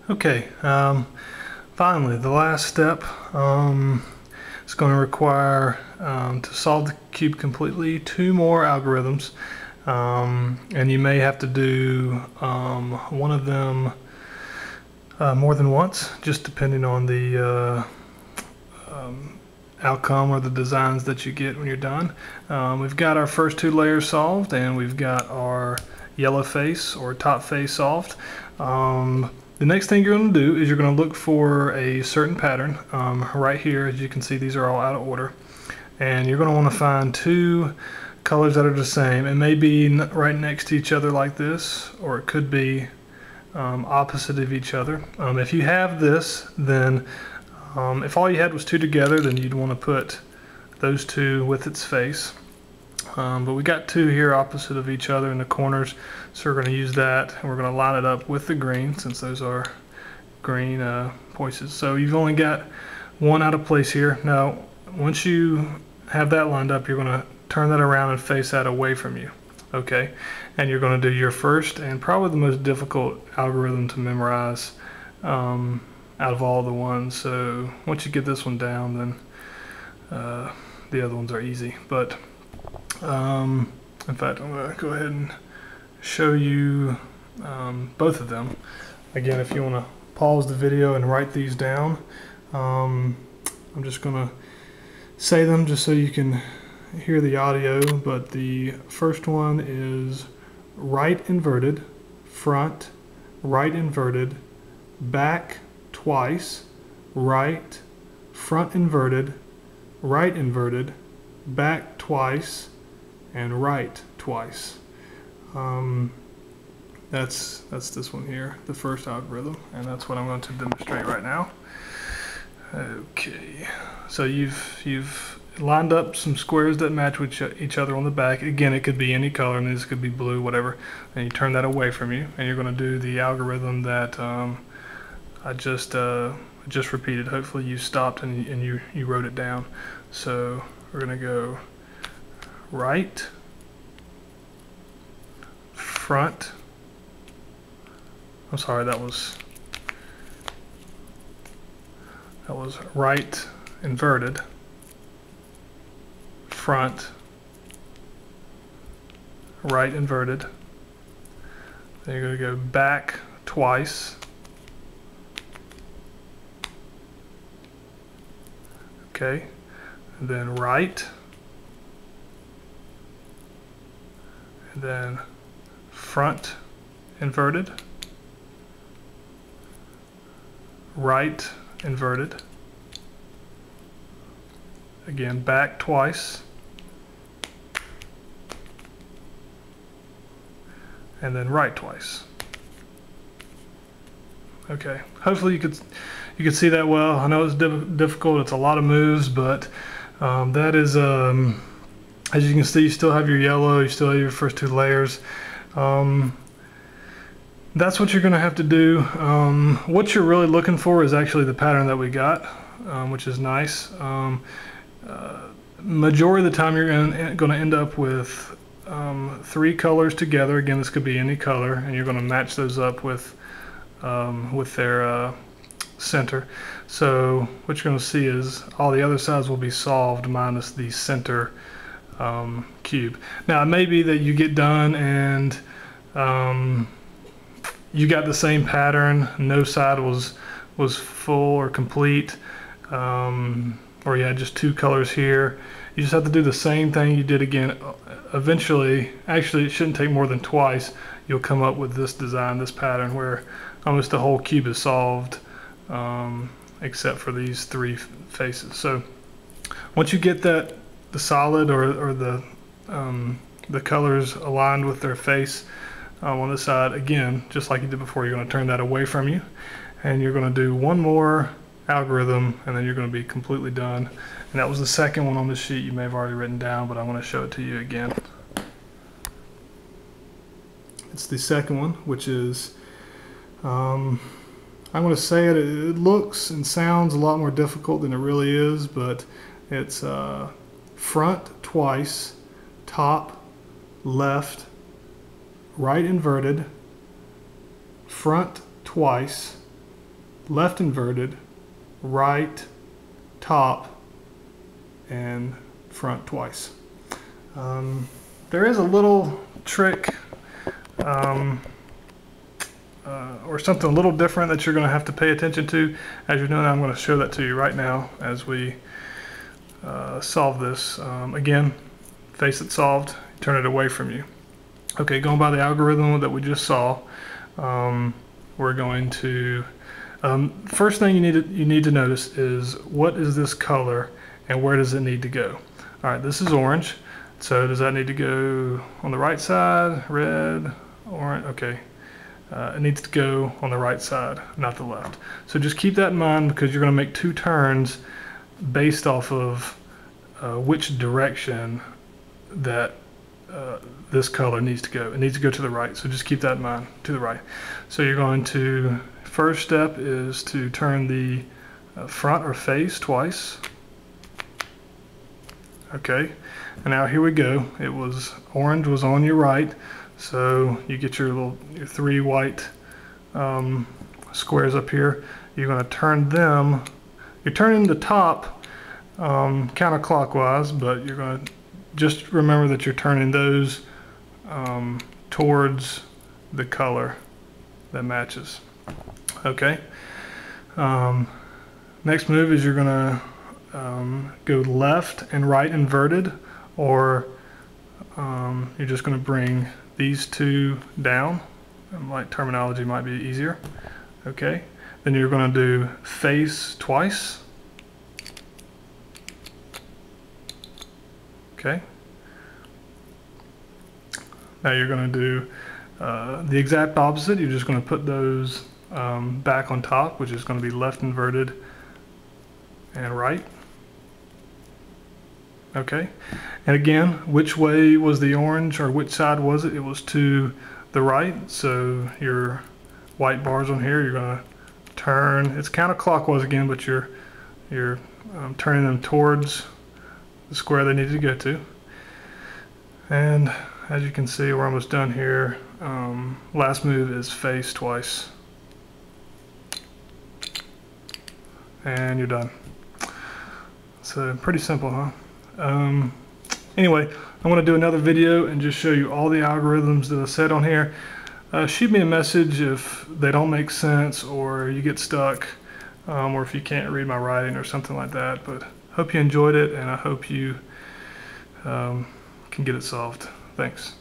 Okay, finally, the last step is going to require, to solve the cube completely, 2 more algorithms. And you may have to do one of them more than once, just depending on the outcome or the designs that you get when you're done. We've got our first 2 layers solved, and we've got our yellow face or top face solved. The next thing you're going to do is you're going to look for a certain pattern. Right here, as you can see, these are all out of order. And you're going to want to find 2 colors that are the same. It may be right next to each other like this, or it could be opposite of each other. If you have this, then if all you had was 2 together, then you'd want to put those 2 with its face. But we got 2 here opposite of each other in the corners, so we're going to use that, and we're going to line it up with the green, since those are green voices. So you've only got 1 out of place here. Now, once you have that lined up, you're going to turn that around and face that away from you. Okay, and you're going to do your first and probably the most difficult algorithm to memorize out of all the ones. So once you get this one down, then the other ones are easy. But in fact, I'm going to go ahead and show you both of them. Again, if you want to pause the video and write these down, I'm just going to say them just so you can hear the audio. But the first one is right inverted, front, right inverted, back twice, right, front inverted, right inverted, back twice, and right twice. That's this one here, the first algorithm, and that's what I'm going to demonstrate right now. Okay, so you've lined up some squares that match with each other on the back. Again, it could be any color, and this could be blue, whatever. And you turn that away from you, and you're going to do the algorithm that I just repeated. Hopefully you stopped and you wrote it down. So we're going to go right, front. I'm sorry, that was right inverted, front, right inverted. Then you're going to go back twice, okay, and then right, and then front inverted, right inverted, again back twice, and then right twice. Okay, hopefully you could see that well. I know it's difficult, it's a lot of moves, but that is, as you can see, you still have your yellow, you still have your first 2 layers. That's what you're going to have to do. What you're really looking for is actually the pattern that we got, which is nice. Majority of the time you're going to end up with 3 colors together. Again, this could be any color, and you're going to match those up with their center. So what you're going to see is all the other sides will be solved minus the center cube. Now, it may be that you get done and you got the same pattern, no side was full or complete, or you had just 2 colors here. You just have to do the same thing you did again. Eventually, actually it shouldn't take more than twice, you'll come up with this design, this pattern, where almost the whole cube is solved, except for these 3 faces. So once you get the solid or the colors aligned with their face on the side, again, just like you did before, you're going to turn that away from you, and you're going to do 1 more algorithm, and then you're going to be completely done. And that was the second one on the sheet. You may have already written down, but I want to show it to you again. It's the second one, which is, I'm going to say it looks and sounds a lot more difficult than it really is, but it's front twice, top, left, right inverted, front twice, left inverted, right, top, and front twice. There is a little trick or something a little different that you're going to have to pay attention to as you're doing it. I'm going to show that to you right now as we solve this. Again, face it solved, turn it away from you. Okay, going by the algorithm that we just saw, we're going to, first thing you need to notice is what is this color and where does it need to go? All right, this is orange. So does that need to go on the right side, red, orange? Okay, it needs to go on the right side, not the left. So just keep that in mind because you're going to make two turns based off of which direction that this color needs to go. It needs to go to the right, so just keep that in mind, to the right. So you're going to, first step is to turn the front or face twice. Okay, and now here we go. It was, orange was on your right, so you get your three white squares up here. You're going to turn them, you're turning the top counterclockwise, but you're going to just remember that you're turning those towards the color that matches. Okay. Next move is you're going to go left and right inverted, or you're just going to bring these two down. Like terminology might be easier. Okay. Then you're going to do face twice. Okay. Now you're going to do the exact opposite. You're just going to put those back on top, which is going to be left inverted and right. Okay. And again, which way was the orange, or which side was it? It was to the right. So your white bars on here, you're going to turn. It's counterclockwise again, but you're turning them towards the square they needed to go to. And as you can see, we're almost done here. Last move is face twice. And you're done. So pretty simple, huh? Anyway, I want to do another video and just show you all the algorithms that I said on here. Shoot me a message if they don't make sense, or you get stuck, or if you can't read my writing or something like that. But hope you enjoyed it, and I hope you can get it solved. Thanks.